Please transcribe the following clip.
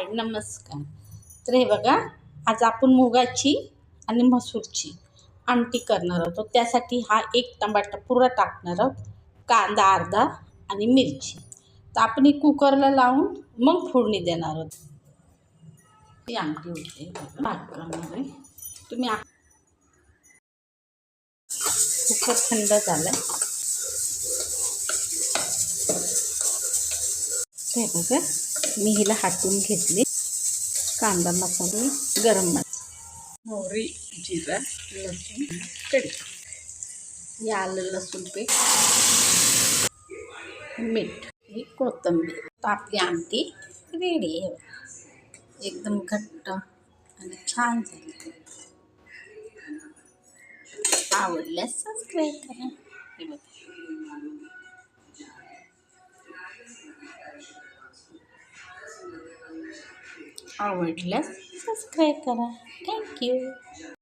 हाय नमस्कार. तर हे बघा, आज आपण मुगाची आणि मसूरची आमटी करणार आहोत. त्यासाठी हा एक टमाटा पुरा टाकणार आहोत, कांदा अर्धा आणि मिरची. तर आपण ही कुकरला लावून मग फोडणी देणार आहोत. ही आमटी होते भाकरीमध्ये. तुम्ही कुकर थंड झालं. हे बघा, मी हिला हाटून घेतले. कांदा मसाले, गरम मसाला, मोहरी, जिरा, लसूण, कढी, आलं लसूण पेस्ट, मीठ, ही कोथिंबीर. तर आपली आमटी रेडी आहे. एकदम घट्ट आणि छान झाली. आवडल्यास सबस्क्राईब करा. हे बघा, आवडल्यास सबस्क्राईब करा. थँक्यू.